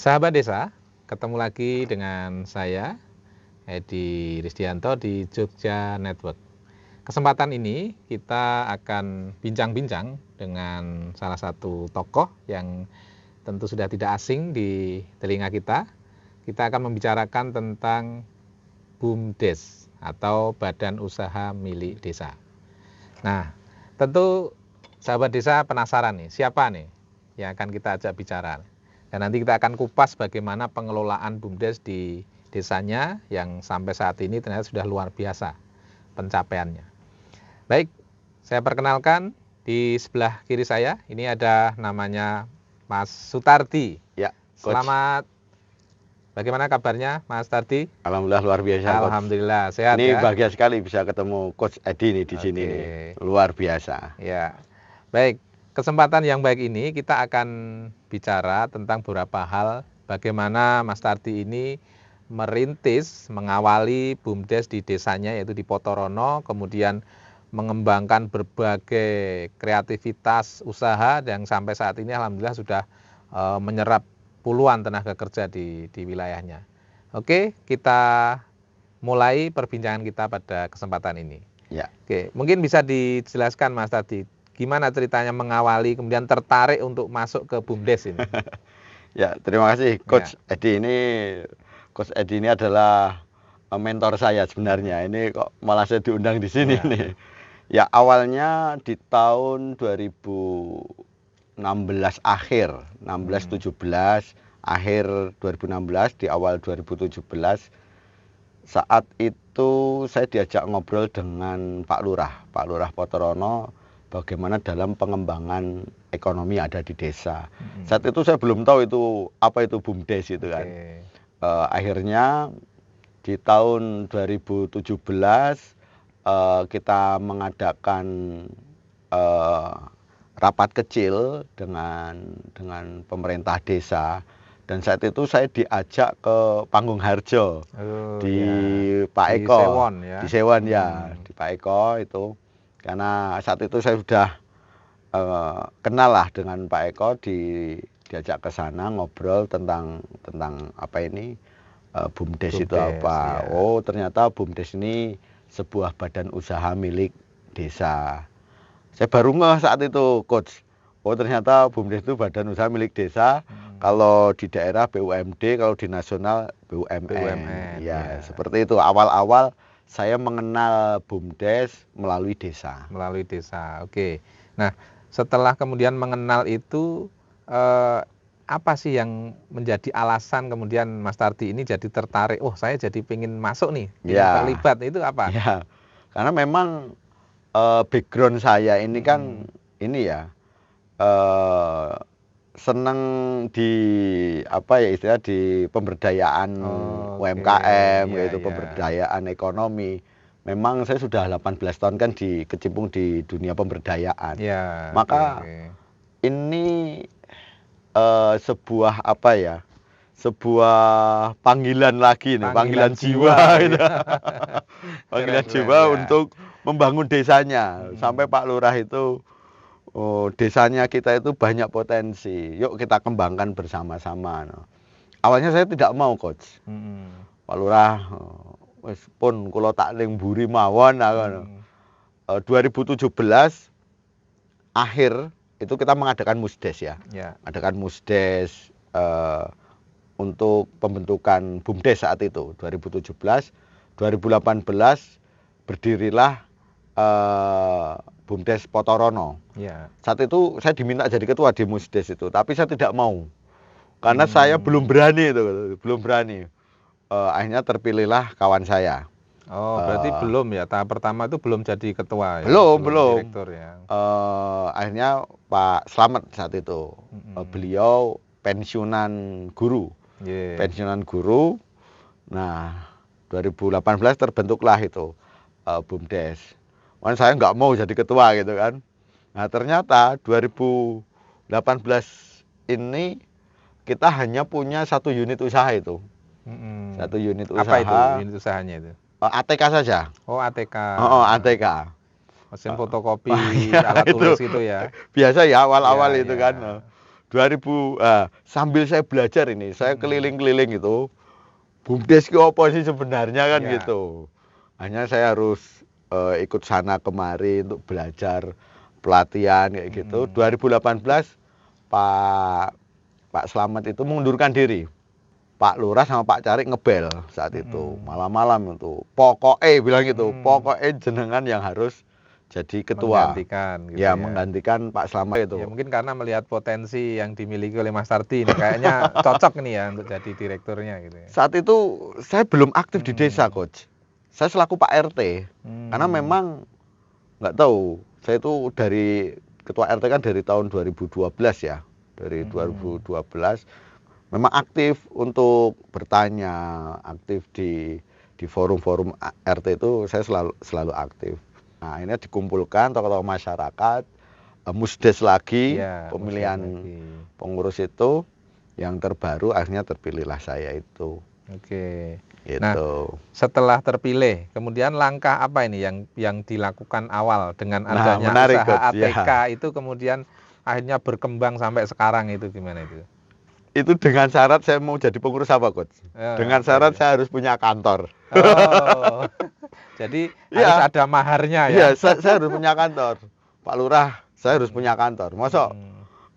Sahabat desa, ketemu lagi dengan saya, Edi Risdianto di Jogja Network. Kesempatan ini kita akan bincang-bincang dengan salah satu tokoh yang tentu sudah tidak asing di telinga kita. Kita akan membicarakan tentang BUMDes atau Badan Usaha Milik Desa. Nah, tentu sahabat desa penasaran nih, siapa nih yang akan kita ajak bicara. Dan nanti kita akan kupas bagaimana pengelolaan BUMDes di desanya yang sampai saat ini ternyata sudah luar biasa pencapaiannya. Baik, saya perkenalkan di sebelah kiri saya, ini ada namanya Mas Sutardi. Ya, Coach. Selamat. Bagaimana kabarnya Mas Tardi? Alhamdulillah luar biasa, Coach. Alhamdulillah, sehat ini ya? Bahagia sekali bisa ketemu Coach Edi nih di sini nih. Luar biasa. Ya. Baik, kesempatan yang baik ini kita akan bicara tentang beberapa hal bagaimana Mas Tardi ini merintis, mengawali BUMDes di desanya yaitu di Potorono, kemudian mengembangkan berbagai kreativitas usaha yang sampai saat ini alhamdulillah sudah menyerap puluhan tenaga kerja di wilayahnya. Oke, kita mulai perbincangan kita pada kesempatan ini. Ya. Oke, mungkin bisa dijelaskan Mas Tardi, gimana ceritanya mengawali kemudian tertarik untuk masuk ke BUMDes ini? Ya, terima kasih Coach Edi ini. Coach Edi ini adalah mentor saya sebenarnya. Ini kok malah saya diundang di sini nih. Ya, awalnya di tahun 2016 akhir, 17 akhir 2016 di awal 2017 saat itu saya diajak ngobrol dengan Pak Lurah Potorono bagaimana dalam pengembangan ekonomi ada di desa. Saat itu saya belum tahu itu apa itu BUMDes itu kan. Akhirnya di tahun 2017 kita mengadakan rapat kecil dengan pemerintah desa, dan saat itu saya diajak ke Panggung Harjo di Pak Eko, di Sewon ya, di Pak Eko itu, karena saat itu saya sudah kenal lah dengan Pak Eko, diajak ke sana ngobrol tentang apa ini BUMDes itu apa. Ya. Oh, ternyata BUMDes ini sebuah badan usaha milik desa. Saya baru ngeh saat itu, Coach. Oh, ternyata BUMDes itu badan usaha milik desa. Kalau di daerah BUMD, kalau di nasional BUMN. Ya, seperti itu. Awal-awal saya mengenal BUMDes melalui desa. Melalui desa, oke. Nah, setelah kemudian mengenal itu, apa sih yang menjadi alasan kemudian Mas Tardi ini jadi tertarik, oh saya jadi pengen masuk nih, terlibat, itu apa? Ya, karena memang background saya ini kan ini ya, senang di apa ya istilah di pemberdayaan UMKM yaitu pemberdayaan ekonomi. Memang saya sudah 18 tahun kan kecimpung di dunia pemberdayaan. Maka ini sebuah apa ya? Sebuah panggilan lagi nih, panggilan jiwa gitu. Panggilan jiwa untuk membangun desanya. Sampai Pak Lurah itu, oh, desanya kita itu banyak potensi, yuk kita kembangkan bersama-sama. Awalnya saya tidak mau, Coach. Pak Lurah, wis pun kula tak ning mburi mawon. 2017 akhir itu kita mengadakan musdes ya. Adakan musdes untuk pembentukan BUMDes saat itu 2017. 2018 berdirilah BUMDes Potorono. Saat itu saya diminta jadi ketua di musdes itu, tapi saya tidak mau karena saya belum berani itu, belum berani. Akhirnya terpilihlah kawan saya. Oh, berarti belum ya, tahap pertama itu belum jadi ketua ya? Belum. Direktur ya? Akhirnya Pak Slamet saat itu, beliau pensiunan guru. Pensiunan guru. Nah, 2018 terbentuklah itu BUMDes. Kan saya nggak mau jadi ketua gitu kan. Nah, ternyata 2018 ini kita hanya punya satu unit usaha itu. Satu unit usaha. Apa itu unit usahanya itu? ATK saja. Oh, ATK. ATK. Mesin fotokopi, alat tulis itu ya. Biasa ya awal-awal itu kan. sambil saya belajar ini, saya keliling-keliling itu, BUMDes ki apa sih sebenarnya kan gitu. Hanya saya harus ikut sana kemari untuk belajar pelatihan kayak gitu. 2018 Pak Slamet itu mengundurkan diri. Pak Lurah sama Pak Carik ngebel saat itu malam-malam itu. Pokoknya bilang gitu, pokoknya jenengan yang harus jadi ketua. Menggantikan gitu ya, menggantikan Pak Slamet itu. Ya mungkin karena melihat potensi yang dimiliki oleh Mas Tardi ini kayaknya cocok nih ya untuk jadi direkturnya gitu ya. Saat itu saya belum aktif di desa, Coach. Saya selaku Pak RT. Karena memang nggak tahu, saya itu dari ketua RT kan dari tahun 2012 ya. Dari 2012 memang aktif untuk bertanya, aktif di forum-forum RT itu saya selalu aktif. Nah, ini dikumpulkan tokoh-tokoh masyarakat, musdes lagi, pemilihan pengurus itu yang terbaru, akhirnya terpilihlah saya itu. Oke. Gitu. Nah, setelah terpilih, kemudian langkah apa ini yang dilakukan awal dengan adanya usaha ATK itu kemudian akhirnya berkembang sampai sekarang itu gimana itu? Itu dengan syarat saya mau jadi pengurus apa, Coach? Dengan syarat saya harus punya kantor. Oh. Jadi harus ada maharnya ya? Iya, saya harus punya kantor. Pak Lurah, saya harus punya kantor. Masa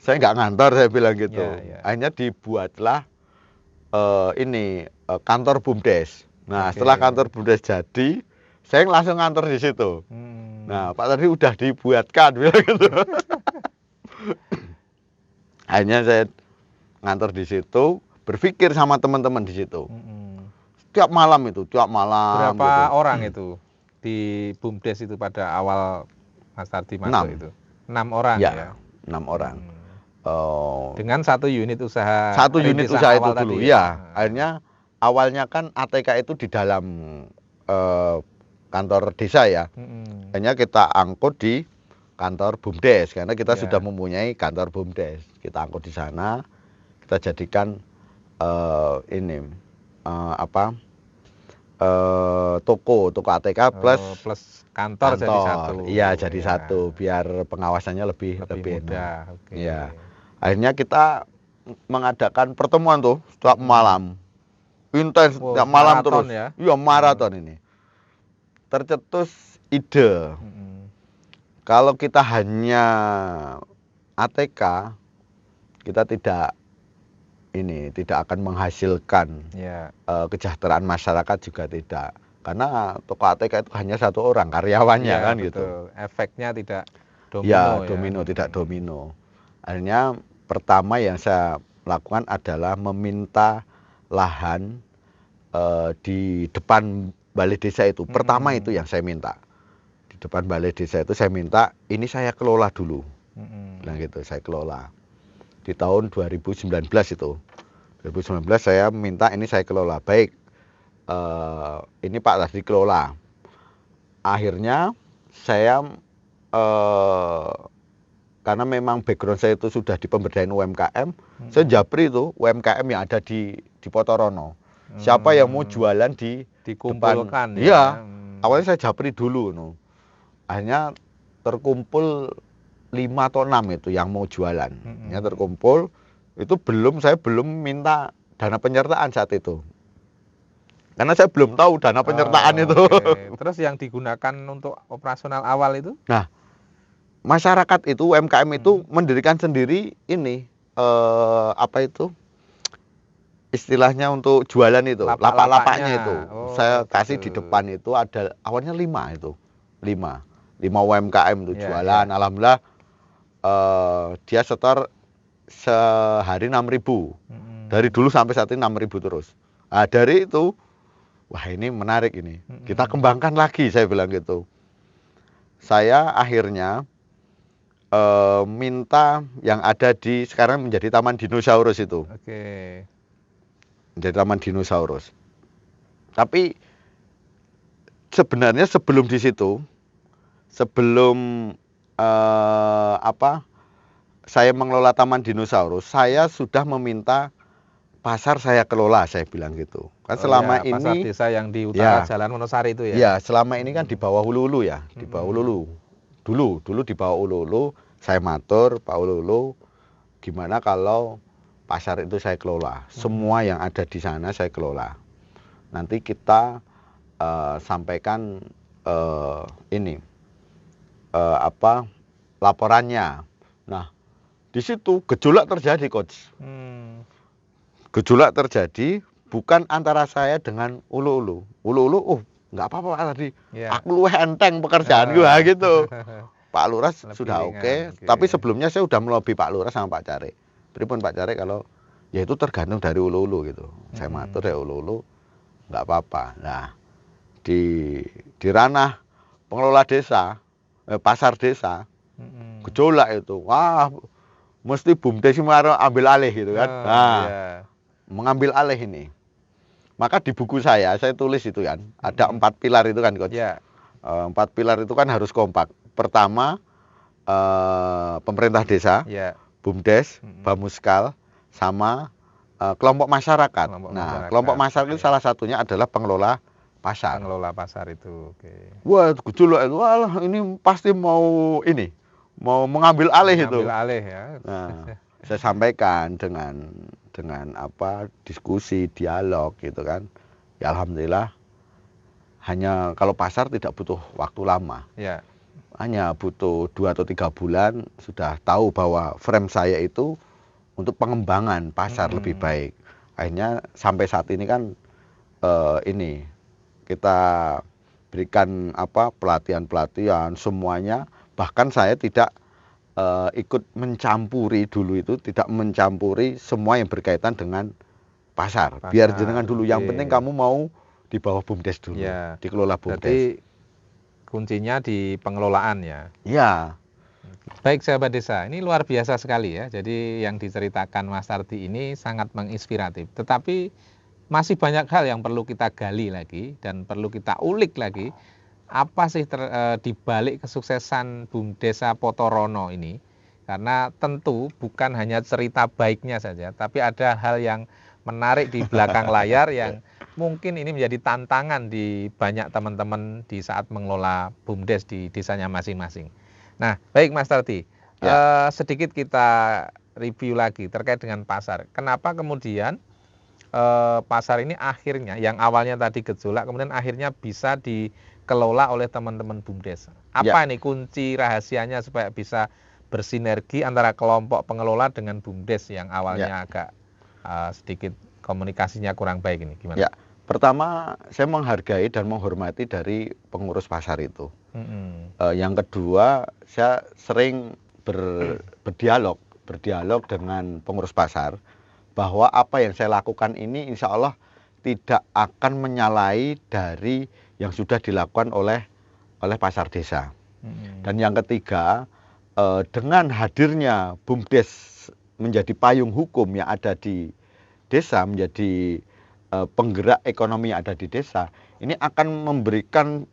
saya nggak ngantor, saya bilang gitu. Akhirnya dibuatlah kantor BUMDes. Nah, setelah kantor BUMDes jadi, saya langsung kantor di situ. Nah, Pak tadi udah dibuatkan, bilang gitu. Akhirnya saya ngantor di situ, berpikir sama teman-teman di situ. Tiap malam. Berapa orang itu di BUMDes itu pada awal Mas Tardi masuk itu? 6 orang ya? 6 orang. Dengan satu unit usaha. Satu unit usaha itu dulu, ya. Akhirnya awalnya kan ATK itu di dalam kantor desa ya. Akhirnya kita angkut di kantor BUMDes karena kita sudah mempunyai kantor BUMDes. Kita angkut di sana. Kita jadikan toko ATK plus kantor jadi satu. Iya, jadi satu biar pengawasannya lebih mudah. Iya. Akhirnya kita mengadakan pertemuan tuh setiap malam. Intens setiap malam terus. Iya, maraton ini. Tercetus ide. Kalau kita hanya ATK, kita tidak akan menghasilkan kesejahteraan masyarakat juga tidak, karena toko ATK itu hanya satu orang karyawannya kan betul. Gitu. Efeknya tidak domino. Tidak domino. Akhirnya pertama yang saya lakukan adalah meminta lahan di depan balai desa itu. Pertama itu yang saya minta di depan balai desa itu saya minta ini saya kelola dulu. Nah gitu saya kelola. Di tahun 2019 itu. 2019 saya minta ini saya kelola. Baik, ini Pak Tardi kelola. Akhirnya saya, karena memang background saya itu sudah di pemberdayaan UMKM, saya japri itu UMKM yang ada di Potorono. Siapa yang mau jualan dikumpulkan depan, ya. Awalnya saya japri dulu. Akhirnya terkumpul 5 atau 6 itu yang mau jualan. Ya terkumpul, itu saya belum minta dana penyertaan saat itu. Karena saya belum tahu dana penyertaan itu. Terus yang digunakan untuk operasional awal itu? Nah, masyarakat itu, UMKM itu mendirikan sendiri ini, istilahnya untuk jualan itu, lapak-lapaknya itu. Saya kasih di depan itu ada, awalnya 5 itu. 5 UMKM itu jualan, alhamdulillah. Dia setor sehari 6.000. Dari dulu sampai saat ini 6.000 terus. Nah, dari itu, wah ini menarik ini. Kita kembangkan lagi, saya bilang gitu. Saya akhirnya minta yang ada di sekarang menjadi Taman Dinosaurus itu. Menjadi Taman Dinosaurus. Tapi sebenarnya sebelum di situ, sebelum saya mengelola Taman Dinosaurus, saya sudah meminta pasar saya kelola, saya bilang gitu. Kan selama ini pasar desa yang di utara Jalan Wonosari itu ya. Iya, selama ini kan di bawah Ulu-Ulu ya, di bawah Ulu-Ulu. Dulu di bawah Ulu-Ulu, saya matur Pak Ulu-Ulu, gimana kalau pasar itu saya kelola, semua yang ada di sana saya kelola. Nanti kita sampaikan laporannya. Nah, di situ gejolak terjadi, Coach. Gejolak terjadi bukan antara saya dengan ulu-ulu. Ulu-ulu, nggak apa-apa Pak tadi. Aku luwih enteng pekerjaan gue gitu. Pak Lurah sudah oke. Tapi sebelumnya saya sudah melobi Pak Lurah sama Pak Carik. Pripun Pak Carik kalau ya itu tergantung dari ulu-ulu gitu. Saya matur ya ulu-ulu nggak apa-apa. Nah, di ranah pengelola desa, pasar desa, gejolak itu. Wah, mesti BUMDes ambil alih gitu kan. Mengambil alih ini. Maka di buku saya tulis itu kan, ada 4 pilar itu kan, Coach. 4 pilar itu kan harus kompak. Pertama, pemerintah desa, BUMDes, Bamuskal, sama kelompok masyarakat. Kelompok masyarakat itu salah satunya adalah pengelola pasar. Pengelola pasar itu, Wah, gejolak itu, walah ini pasti mau mengambil alih itu. Mengambil alih ya. Nah, saya sampaikan dengan diskusi, dialog gitu kan. Ya alhamdulillah, hanya kalau pasar tidak butuh waktu lama. Hanya butuh 2 atau 3 bulan sudah tahu bahwa frame saya itu untuk pengembangan pasar lebih baik. Akhirnya sampai saat ini kan kita berikan pelatihan semuanya. Bahkan saya tidak ikut mencampuri dulu itu, tidak mencampuri semua yang berkaitan dengan pasar. Biar jenengan dulu, yang penting kamu mau di bawah BUMDes dulu, dikelola BUMDes. Berarti kuncinya di pengelolaan ya? Iya. Baik sahabat desa, ini luar biasa sekali ya. Jadi yang diceritakan Mas Tardi ini sangat menginspiratif. Tetapi masih banyak hal yang perlu kita gali lagi dan perlu kita ulik lagi. Apa sih di balik kesuksesan BUMDesa Potorono ini? Karena tentu bukan hanya cerita baiknya saja, tapi ada hal yang menarik di belakang layar yang mungkin ini menjadi tantangan di banyak teman-teman di saat mengelola BUMDes di desanya masing-masing. Nah, baik Mas Tardi, sedikit kita review lagi terkait dengan pasar. Kenapa kemudian pasar ini akhirnya, yang awalnya tadi gejolak, kemudian akhirnya bisa dikelola oleh teman-teman BUMDes. Apa ini kunci rahasianya supaya bisa bersinergi antara kelompok pengelola dengan BUMDes yang awalnya agak sedikit komunikasinya kurang baik ini? Gimana? Pertama, saya menghargai dan menghormati dari pengurus pasar itu. Yang kedua, saya sering berdialog dengan pengurus pasar bahwa apa yang saya lakukan ini insya Allah tidak akan menyalahi dari yang sudah dilakukan oleh pasar desa. Dan yang ketiga, dengan hadirnya BUMDes menjadi payung hukum yang ada di desa, menjadi penggerak ekonomi yang ada di desa, ini akan memberikan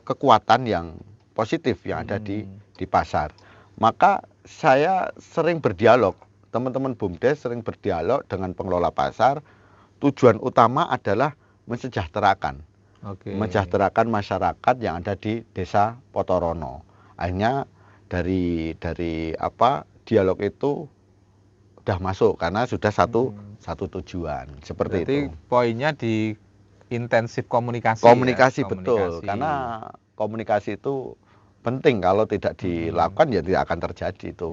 kekuatan yang positif yang ada di pasar. Maka saya sering berdialog, teman-teman BUMDes sering berdialog dengan pengelola pasar. Tujuan utama adalah mensejahterakan masyarakat yang ada di desa Potorono. Akhirnya dari dialog itu udah masuk karena sudah satu tujuan seperti berarti itu. Poinnya di intensif komunikasi. Komunikasi betul, karena komunikasi itu penting, kalau tidak dilakukan ya tidak akan terjadi itu.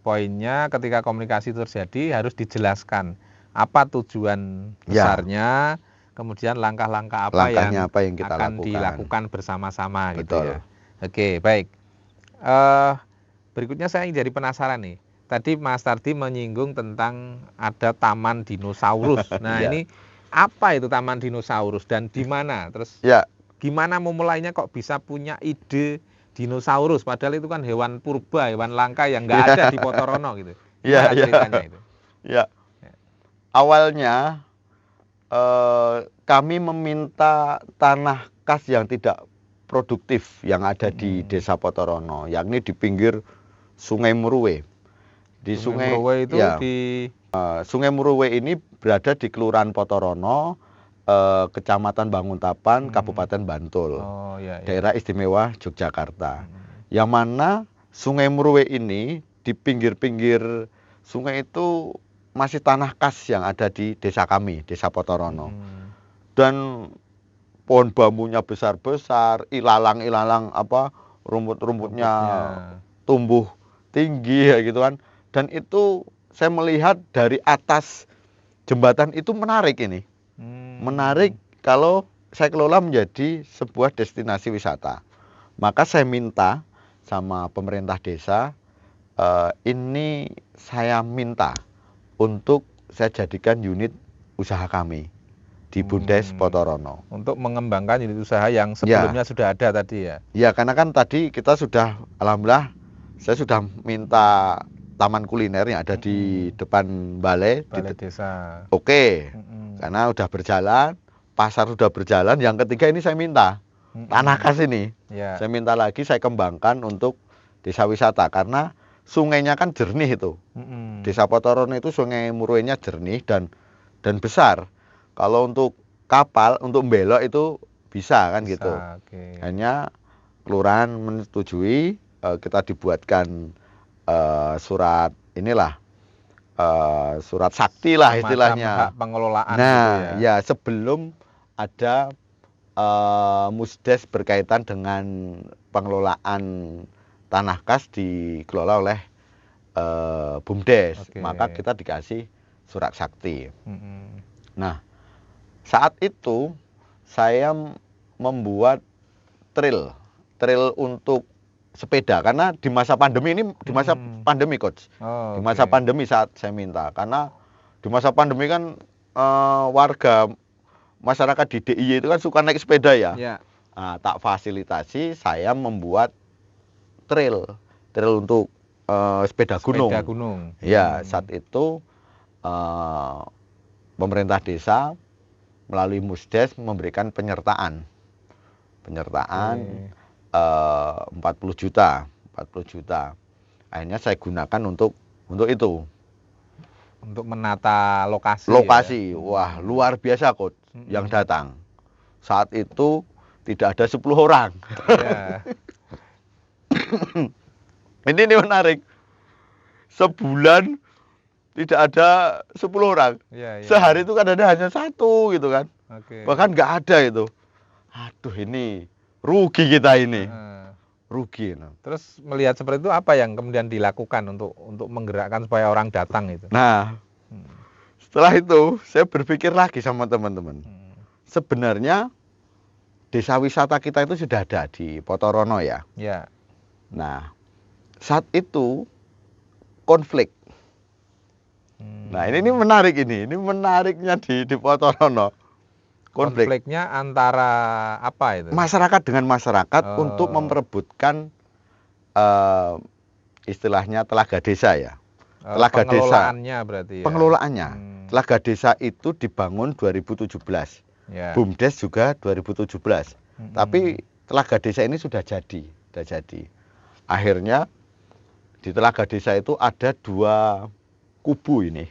Poinnya ketika komunikasi terjadi harus dijelaskan apa tujuan besarnya, kemudian langkah-langkah apa yang kita akan dilakukan bersama-sama gitu ya. Oke, baik. Berikutnya saya jadi penasaran nih. Tadi Mas Tardi menyinggung tentang ada taman dinosaurus. Nah, ini apa itu taman dinosaurus dan di mana? Terus gimana memulainya kok bisa punya ide dinosaurus? Padahal itu kan hewan purba, hewan langka yang nggak ada di Potorono gitu. Ceritanya itu? Awalnya kami meminta tanah kas yang tidak produktif yang ada di desa Potorono, yakni di pinggir Sungai Muruwe. Sungai Muruwe itu Sungai Muruwe ini berada di Kelurahan Potorono, Kecamatan Banguntapan, Kabupaten Bantul, Daerah Istimewa Yogyakarta. Yang mana Sungai Muruwe ini di pinggir-pinggir sungai itu masih tanah kas yang ada di desa kami, Desa Potorono. Dan pohon bambunya besar-besar, ilalang-ilalang apa rumput-rumputnya tumbuh tinggi ya gitu kan. Dan itu saya melihat dari atas jembatan itu menarik ini. Menarik kalau saya kelola menjadi sebuah destinasi wisata. Maka saya minta sama pemerintah desa, ini saya minta untuk saya jadikan unit usaha kami di Bumdes Potorono. Untuk mengembangkan unit usaha yang sebelumnya sudah ada tadi ya? Ya, karena kan tadi kita sudah, alhamdulillah, saya sudah minta taman kuliner yang ada di depan balai desa. Oke, karena udah berjalan, pasar sudah berjalan. Yang ketiga ini saya minta tanah kas ini. Saya minta lagi, saya kembangkan untuk desa wisata karena sungainya kan jernih itu. Desa Potorono itu sungai Muruenya jernih dan besar. Kalau untuk kapal, untuk belok itu bisa kan gitu. Hanya kelurahan menyetujui, kita dibuatkan surat inilah, surat sakti lah istilahnya. Hak pengelolaan. Nah, gitu ya sebelum ada musdes berkaitan dengan pengelolaan tanah kas dikelola oleh Bumdes, maka kita dikasih surat sakti. Nah, saat itu saya membuat trail untuk sepeda karena di masa pandemi ini, di masa pandemi coach, di masa pandemi saat saya minta, karena di masa pandemi kan warga masyarakat di DIY itu kan suka naik sepeda ya. Nah, tak fasilitasi, saya membuat trail untuk sepeda gunung. Ya, saat itu pemerintah desa melalui Musdes memberikan penyertaan 40 juta. Akhirnya saya gunakan untuk itu. Untuk menata lokasi. Ya? Wah, luar biasa coach yang datang. Saat itu tidak ada 10 orang. Ini menarik. Sebulan tidak ada 10 orang. Sehari itu kan ada hanya 1 gitu kan. Bahkan nggak ada itu. Aduh, ini rugi kita ini. Rugi. Terus melihat seperti itu, apa yang kemudian dilakukan untuk menggerakkan supaya orang datang itu? Nah, setelah itu saya berpikir lagi sama teman-teman. Sebenarnya desa wisata kita itu sudah ada di Potorono ya. Nah, saat itu konflik. Nah, ini menarik ini. Ini menariknya di Potorono. Konfliknya antara apa itu? Masyarakat dengan masyarakat untuk memperebutkan istilahnya telaga desa ya. Telaga desa. Berarti ya. Pengelolaannya. Telaga desa itu dibangun 2017. Bumdes juga 2017. Tapi telaga desa ini sudah jadi. Akhirnya di telaga desa itu ada 2 kubu ini.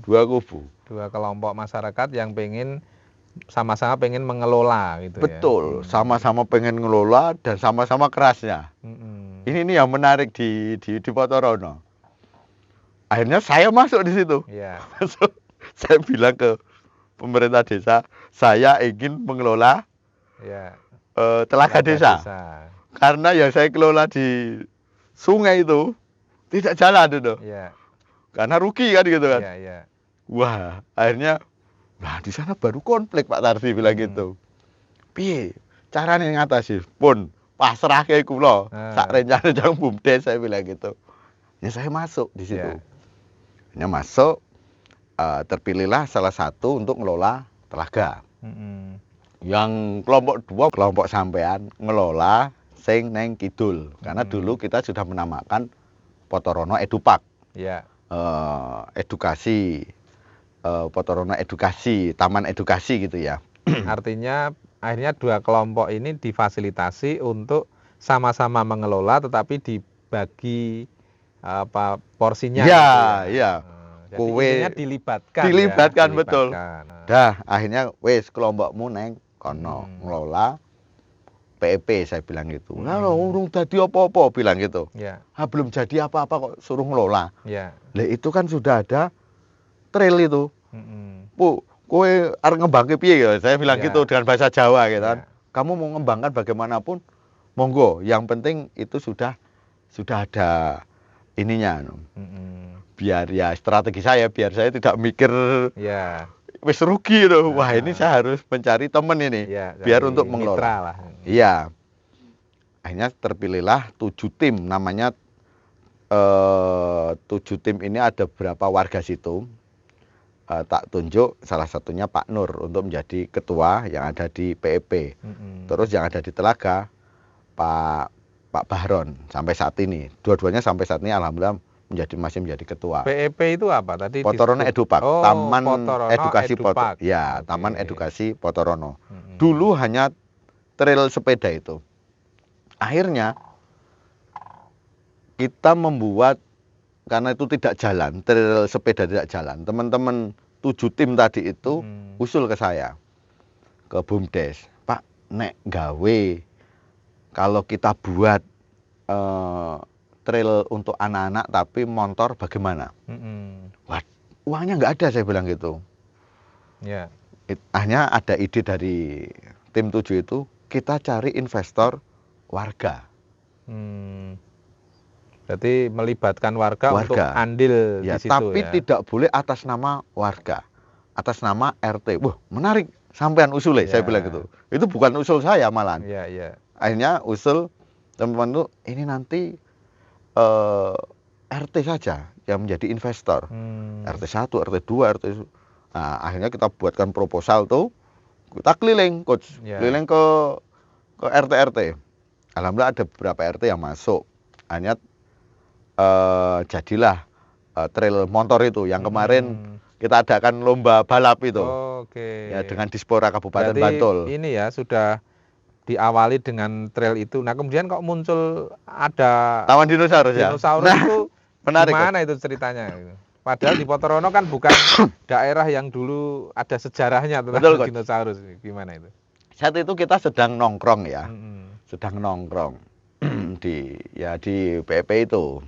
2 kubu. 2 kelompok masyarakat yang sama-sama pengen mengelola gitu. Betul, sama-sama pengen ngelola dan sama-sama kerasnya. Ini yang menarik di Potorono. Akhirnya saya masuk di situ. Saya bilang ke pemerintah desa, saya ingin mengelola telaga desa. Karena yang saya kelola di sungai itu tidak jalan itu. Karena rugi kan gitu kan. Wah, akhirnya di sana baru konflik Pak Tarsi bilang gitu. Piye carane ngatasi? Pun pasrahke kula. Sak rencana jang Bumdes saya bilang gitu. Ya saya masuk di situ. Hanya masuk, terpilihlah salah satu untuk ngelola telaga. Yang kelompok 2, kelompok sampean ngelola sing neng kidul. Karena dulu kita sudah menamakan Potorono Edupak. Edukasi, Potorono Edukasi, Taman Edukasi gitu ya. Artinya akhirnya 2 kelompok ini difasilitasi untuk sama-sama mengelola, tetapi dibagi porsinya. Jadi dilibatkan betul. Dah, akhirnya wes kelompokmu neng kono ngelola PEP saya bilang gitu. Lah urung dadi apa-apa bilang gitu. Ya. Belum jadi apa-apa kok suruh ngelola. Ya. Lah itu kan sudah ada trail itu. Bu, kowe arep ngembangke piye ya? Saya bilang gitu dengan bahasa Jawa gitu kan. Kamu mau ngembangkan bagaimanapun monggo, yang penting itu sudah ada ininya. Biar ya strategi saya biar saya tidak mikir wis rugi gitu. Wah, ini saya harus mencari teman ini biar untuk mengelola. Iya. Akhirnya terpilihlah 7 tim, namanya 7 tim ini ada beberapa warga situ. Tak tunjuk salah satunya Pak Nur untuk menjadi ketua yang ada di PEP. Terus yang ada di Telaga Pak Bahron sampai saat ini. Dua-duanya sampai saat ini alhamdulillah masih menjadi ketua. PEP itu apa tadi? Potorono Edupak, Taman Potorono Edukasi Edupak. Ya, Taman Edukasi Potorono. Dulu hanya trail sepeda itu. Akhirnya kita membuat, karena itu tidak jalan, trail sepeda tidak jalan. Teman-teman 7 tim tadi itu usul ke saya, ke BUMDes, Pak, nek gawe kalau kita buat trail untuk anak-anak tapi motor bagaimana? Wah, uangnya nggak ada, saya bilang gitu. Ya. Hanya ada ide dari tim 7 itu, kita cari investor warga. Berarti melibatkan warga untuk andil di situ tapi tidak boleh atas nama warga, atas nama RT. Wah, menarik, sampean usul saya bilang gitu. Itu bukan usul saya malahan. Akhirnya usul teman-teman itu, ini nanti RT saja yang menjadi investor. RT 1, RT 2, RT. Nah, akhirnya kita buatkan proposal tuh. Kita keliling, coach. Keliling ke RT. Alhamdulillah ada beberapa RT yang masuk. Hanya jadilah trail motor itu yang kemarin kita adakan lomba balap itu. Ya, dengan Dispora Kabupaten Bantul. Ini ya sudah diawali dengan trail itu. Nah, kemudian kok muncul ada Taman Dinosaurus ya. Dinosaurus itu menarik. Gimana itu ceritanya? Padahal di Potorono kan bukan daerah yang dulu ada sejarahnya tentang dinosaurus. Gimana itu? Saat itu kita sedang nongkrong ya. Sedang nongkrong di PEP itu.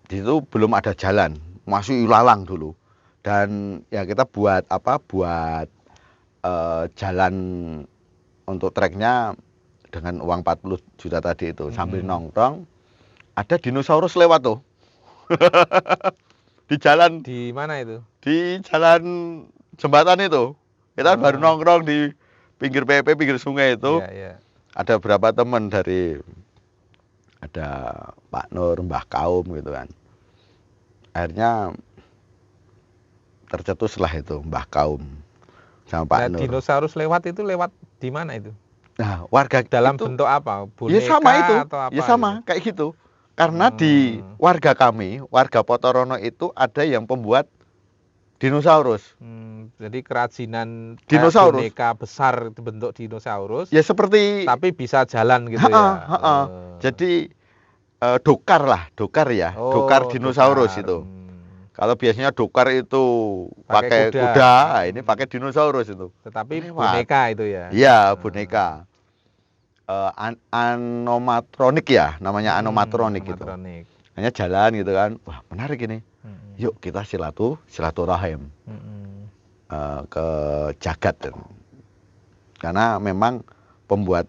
Di situ belum ada jalan, masih ilalang dulu. Dan ya kita buat jalan untuk treknya dengan uang 40 juta tadi itu. Sambil nongkrong, ada dinosaurus lewat tuh. Di jalan. Di mana itu? Di jalan jembatan itu. Kita baru nongkrong di pinggir PEP, pinggir sungai itu. Ada beberapa teman ada Pak Nur, Mbah Kaum gitu kan. Akhirnya tercetuslah itu Mbah Kaum sama Pak Nur. Dinosaurus lewat itu lewat di mana itu? Nah, warga dalam itu, bentuk apa? Boneka ya sama itu. Atau apa? Ya sama gitu? Kayak gitu. Karena di warga kami, warga Potorono itu ada yang pembuat dinosaurus. Jadi kerajinan dinosaurus. Boneka besar bentuk dinosaurus. Ya seperti. Tapi bisa jalan gitu ya. Jadi dokar ya. Dokar dinosaurus dokar. Itu. Kalau biasanya dokar itu pakai kuda, ini pakai dinosaurus itu. Tetapi boneka itu ya. Iya, boneka. Anomatronik ya, namanya anomatronik gitu. Hanya jalan gitu kan. Wah, menarik ini. Yuk kita silaturahim ke jagat. Karena memang pembuat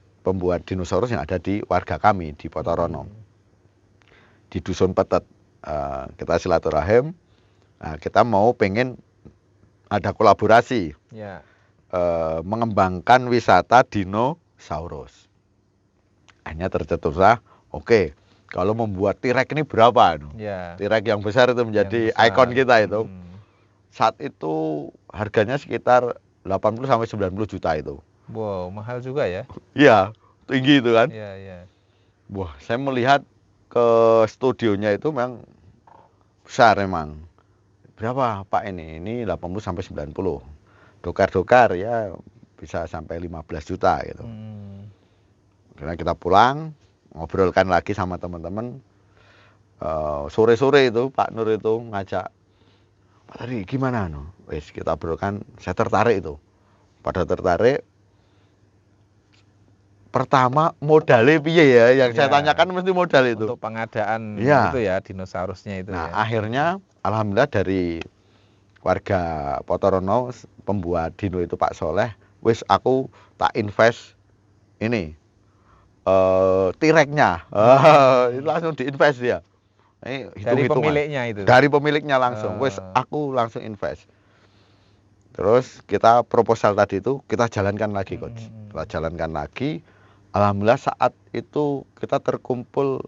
dinosaurus yang ada di warga kami di Potorono. Di Dusun Petet. Kita silaturahim. Nah, kita pengen ada kolaborasi. Mengembangkan wisata dinosaurus. Hanya tercetuslah, oke, kalau membuat T-Rex ini berapa? T-Rex yang besar itu menjadi ikon kita itu. Saat itu harganya sekitar 80-90 juta itu. Wow, mahal juga ya? Iya, tinggi itu kan. Wah, saya melihat ke studionya itu memang besar memang. Berapa Pak ini? Ini 80-90. Dokar-dokar ya bisa sampai 15 juta gitu. Karena kita pulang, ngobrolkan lagi sama teman-teman. Sore-sore itu Pak Nur itu ngajak, Pak Tari gimana? Wes kita obrolkan, saya tertarik itu. Pada tertarik, pertama modalnya piye ya, yang saya tanyakan mesti modal itu. Untuk pengadaan itu ya, dinosaurusnya itu nah, ya. akhirnya alhamdulillah dari warga Potorono, pembuat dino itu Pak Soleh, wis aku tak invest ini T-Rex-nya. Itu langsung diinvest dia. Dari pemiliknya itu. Dari pemiliknya langsung. Wis aku langsung invest. Terus kita proposal tadi itu kita jalankan lagi, Coach. Kita jalankan lagi. Alhamdulillah saat itu kita terkumpul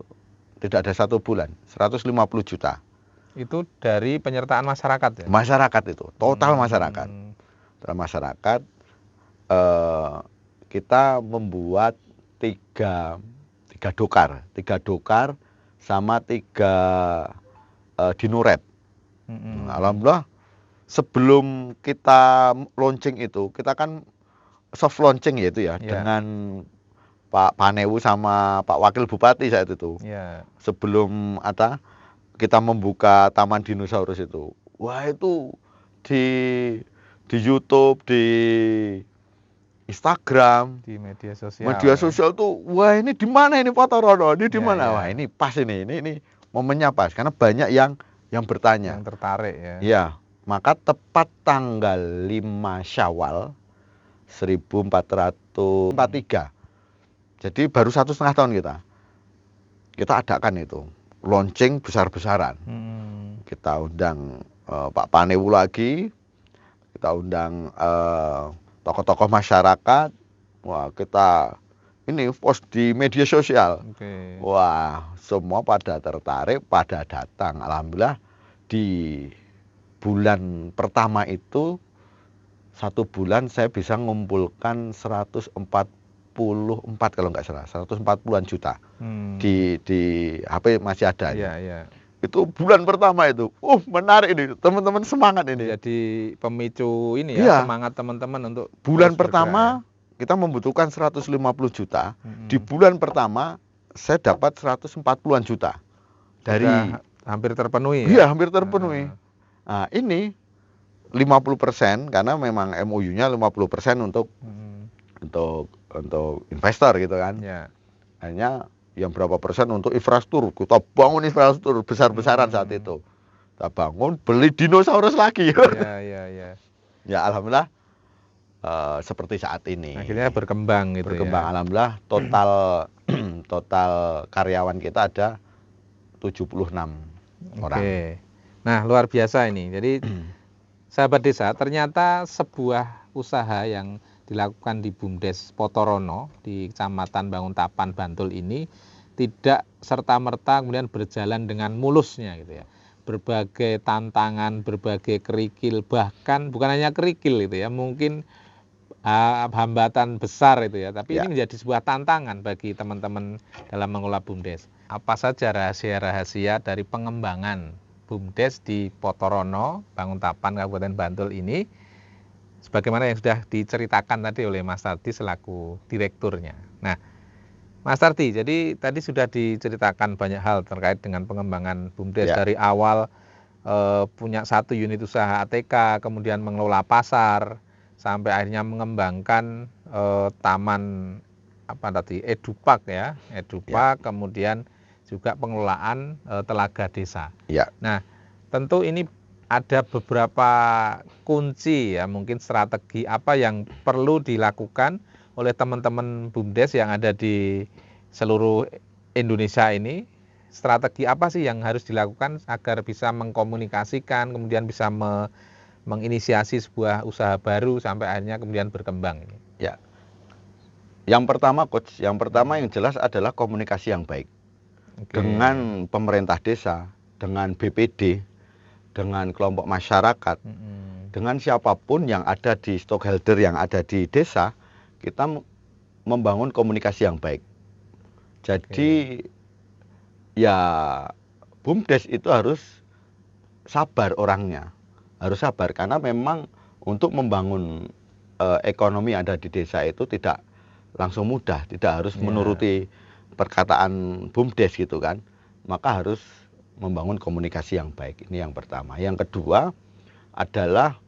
tidak ada 1 bulan, 150 juta. Itu dari penyertaan masyarakat ya? Masyarakat itu, total masyarakat. Total masyarakat, kita membuat 3 dokar sama 3 dino red. Alhamdulillah sebelum kita launching itu, kita kan soft launching ya itu ya, dengan Pak Panewu sama Pak Wakil Bupati saat itu. Sebelum kita membuka Taman Dinosaurus itu. Wah, itu di YouTube, di Instagram, di media sosial. Media sosial tuh, wah ini di mana ini Potorono? Ini di mana? Wah, ini pas ini momennya pas karena banyak yang bertanya. Yang tertarik ya. Iya, maka tepat tanggal 5 Syawal 1443. Jadi baru 1,5 tahun kita adakan itu launching besar-besaran. Kita undang Pak Panewu lagi, kita undang tokoh-tokoh masyarakat. Wah, kita ini post di media sosial. Wah, semua pada tertarik, pada datang. Alhamdulillah di bulan pertama itu 1 bulan saya bisa ngumpulkan 144 kalau nggak salah, 140-an juta. Di HP masih ada. Itu bulan pertama itu. Menarik ini. Teman-teman semangat ini. Jadi pemicu ini ya, semangat teman-teman untuk bulan pertama kita membutuhkan 150 juta. Di bulan pertama saya dapat 140-an juta. Dari hampir terpenuhi. Iya, hampir terpenuhi. Nah, ini 50% karena memang MOU-nya 50% untuk investor gitu kan. Hanya yang berapa persen untuk infrastruktur. Kita bangun infrastruktur besar-besaran saat itu. Kita bangun, beli dinosaurus lagi. Ya alhamdulillah seperti saat ini. Akhirnya berkembang gitu. Alhamdulillah total karyawan kita ada 76 orang. Nah, luar biasa ini. Jadi sahabat desa, ternyata sebuah usaha yang dilakukan di BUMDes Potorono di Kecamatan Banguntapan, Bantul ini tidak serta-merta kemudian berjalan dengan mulusnya gitu ya. Berbagai tantangan, berbagai kerikil, bahkan bukan hanya kerikil gitu ya, mungkin hambatan besar itu ya, tapi ini menjadi sebuah tantangan bagi teman-teman dalam mengelola BUMDes. Apa saja rahasia-rahasia dari pengembangan BUMDes di Potorono, Banguntapan, Kabupaten Bantul ini, sebagaimana yang sudah diceritakan tadi oleh Mas Tardi selaku direkturnya. Nah, Mas Tardi, jadi tadi sudah diceritakan banyak hal terkait dengan pengembangan BUMDes dari awal punya 1 unit usaha ATK, kemudian mengelola pasar, sampai akhirnya mengembangkan taman Edupark ya, kemudian juga pengelolaan telaga desa. Nah, tentu ini ada beberapa kunci ya, mungkin strategi apa yang perlu dilakukan oleh teman-teman BUMDes yang ada di seluruh Indonesia ini. Strategi apa sih yang harus dilakukan agar bisa mengkomunikasikan, kemudian bisa menginisiasi sebuah usaha baru sampai akhirnya kemudian berkembang ini? Ya. Yang pertama, Coach, yang jelas adalah komunikasi yang baik. Dengan pemerintah desa, dengan BPD, dengan kelompok masyarakat, dengan siapapun yang ada di stockholder yang ada di desa, kita membangun komunikasi yang baik. Jadi ya BUMDes itu harus sabar orangnya, harus sabar karena memang untuk membangun ekonomi yang ada di desa itu tidak langsung mudah, tidak harus menuruti perkataan BUMDes gitu kan, maka harus membangun komunikasi yang baik. Ini yang pertama. Yang kedua adalah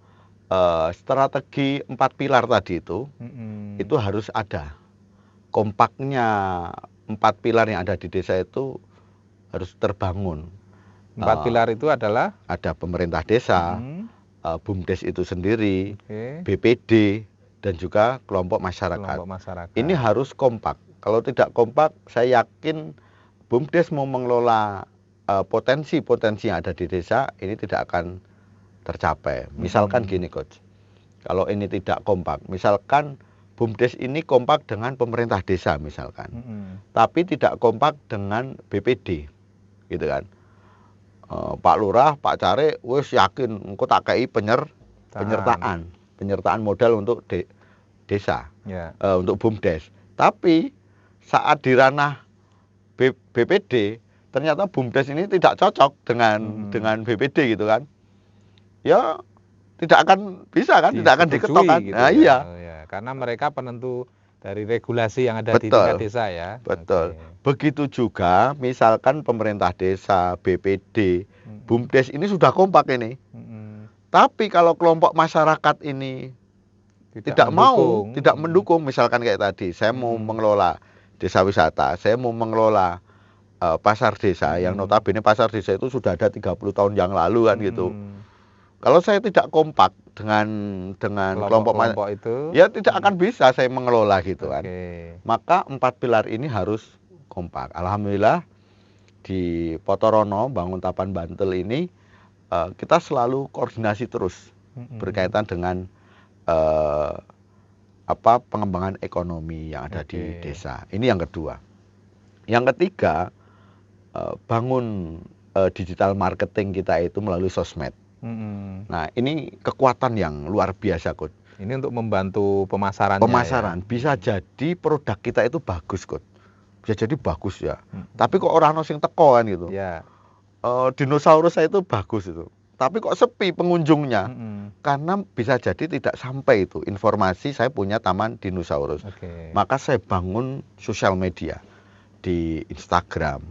strategi 4 pilar tadi itu harus ada. kompaknya 4 pilar yang ada di desa itu harus terbangun. 4 pilar itu adalah? Ada pemerintah desa, BUMDes itu sendiri, BPD, dan juga kelompok masyarakat. Ini harus kompak. Kalau tidak kompak, saya yakin BUMDes mau mengelola potensi-potensi yang ada di desa, ini tidak akan tercapai. Misalkan gini Coach, kalau ini tidak kompak, misalkan BUMDes ini kompak dengan pemerintah desa misalkan, tapi tidak kompak dengan BPD, gitu kan. Pak Lurah, Pak Care, wes yakin engko tak kei penyertaan modal untuk desa, untuk BUMDes. Tapi saat di ranah BPD, ternyata BUMDes ini tidak cocok dengan BPD gitu kan. Ya tidak akan bisa kan, tidak akan diketok kan. Gitu, iya. Karena mereka penentu dari regulasi yang ada di tingkat desa ya. Betul. Begitu juga misalkan pemerintah desa, BPD, BUMDes ini sudah kompak ini. Tapi kalau kelompok masyarakat ini tidak mendukung, misalkan kayak tadi, saya mau mengelola desa wisata, saya mau mengelola pasar desa, yang notabene pasar desa itu sudah ada 30 tahun yang lalu kan gitu. Kalau saya tidak kompak dengan kelompok itu, ya tidak akan bisa saya mengelola gitu kan. Maka 4 pilar ini harus kompak. Alhamdulillah di Potorono, Bangun Tapan Bantul ini kita selalu koordinasi terus berkaitan dengan pengembangan ekonomi yang ada di desa. Ini yang kedua. Yang ketiga, bangun digital marketing kita itu melalui sosmed. Nah, ini kekuatan yang luar biasa, Coach. Ini untuk membantu pemasaran. Ya? Bisa jadi produk kita itu bagus, Coach. Bisa jadi bagus ya. Tapi kok orang sing teko kan gitu. Dinosaurus saya itu bagus itu. Tapi kok sepi pengunjungnya. Karena bisa jadi tidak sampai itu informasi saya punya taman dinosaurus. Maka saya bangun sosial media di Instagram.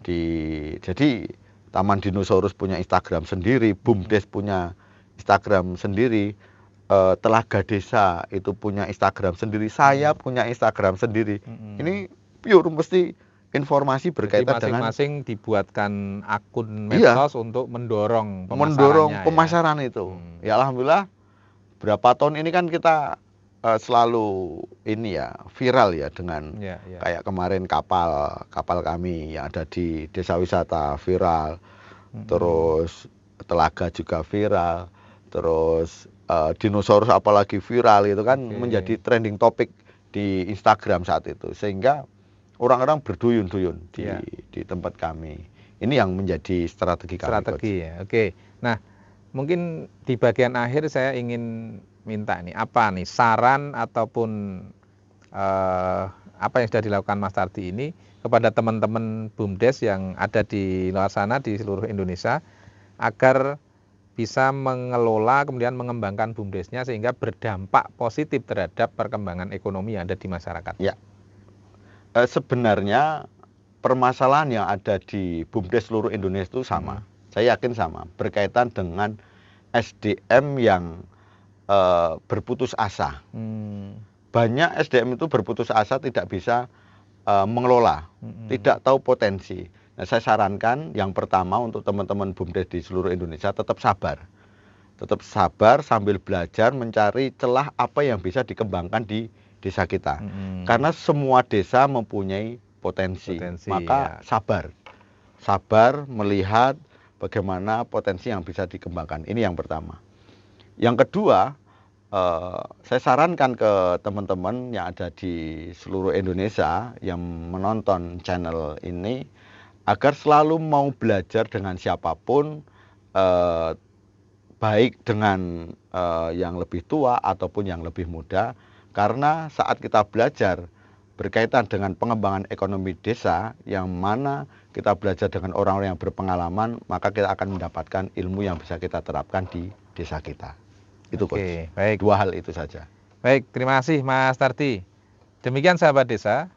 Jadi Taman Dinosaurus punya Instagram sendiri, BUMDes punya Instagram sendiri, Telaga Desa itu punya Instagram sendiri, saya punya Instagram sendiri. Ini pure mesti informasi berkaitan dengan masing-masing dibuatkan akun medsos untuk mendorong pemasaran itu. Ya alhamdulillah berapa tahun ini kan kita selalu ini ya viral ya dengan kayak kemarin kapal kami yang ada di desa wisata viral, terus Telaga juga viral, terus dinosaurus apalagi viral itu kan menjadi trending topik di Instagram saat itu, sehingga orang-orang berduyun-duyun di tempat kami. Ini yang menjadi strategi kami. Ya. Nah mungkin di bagian akhir saya ingin minta nih saran ataupun apa yang sudah dilakukan Mas Tardi ini kepada teman-teman BUMDes yang ada di luar sana di seluruh Indonesia agar bisa mengelola kemudian mengembangkan BUMDesnya sehingga berdampak positif terhadap perkembangan ekonomi yang ada di masyarakat. Ya, sebenarnya permasalahan yang ada di BUMDes seluruh Indonesia itu sama. Saya yakin sama, berkaitan dengan SDM yang berputus asa. Banyak SDM itu berputus asa, tidak bisa mengelola, tidak tahu potensi. Nah, saya sarankan yang pertama untuk teman-teman BUMDes di seluruh Indonesia tetap sabar sambil belajar mencari celah apa yang bisa dikembangkan di desa kita. Karena semua desa mempunyai potensi maka sabar melihat bagaimana potensi yang bisa dikembangkan. Ini yang pertama. Yang kedua, saya sarankan ke teman-teman yang ada di seluruh Indonesia yang menonton channel ini agar selalu mau belajar dengan siapapun, baik dengan yang lebih tua ataupun yang lebih muda, karena saat kita belajar berkaitan dengan pengembangan ekonomi desa, yang mana kita belajar dengan orang-orang yang berpengalaman, maka kita akan mendapatkan ilmu yang bisa kita terapkan di desa kita. Itu Coach. Baik. 2 hal itu saja. Baik, terima kasih Mas Tardi. Demikian sahabat desa,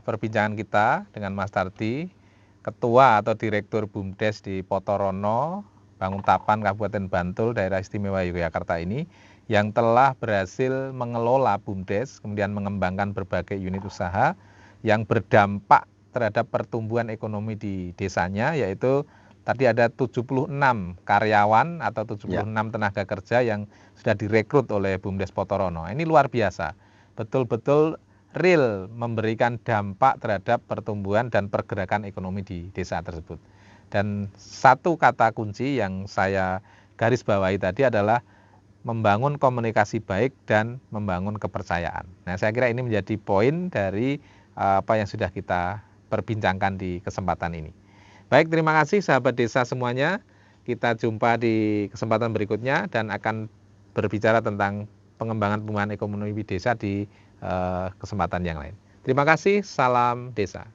perbincangan kita dengan Mas Tardi, Ketua atau Direktur BUMDes di Potorono, Bangun Tapan, Kabupaten Bantul, Daerah Istimewa Yogyakarta ini, yang telah berhasil mengelola BUMDes, kemudian mengembangkan berbagai unit usaha yang berdampak terhadap pertumbuhan ekonomi di desanya, yaitu tadi ada 76 karyawan atau 76 tenaga kerja yang sudah direkrut oleh BUMDes Potorono. Ini luar biasa, betul-betul real memberikan dampak terhadap pertumbuhan dan pergerakan ekonomi di desa tersebut. Dan satu kata kunci yang saya garis bawahi tadi adalah membangun komunikasi baik dan membangun kepercayaan. Nah, saya kira ini menjadi poin dari apa yang sudah kita perbincangkan di kesempatan ini. Baik, terima kasih sahabat desa semuanya. Kita jumpa di kesempatan berikutnya dan akan berbicara tentang pengembangan ekonomi desa di kesempatan yang lain. Terima kasih, salam desa.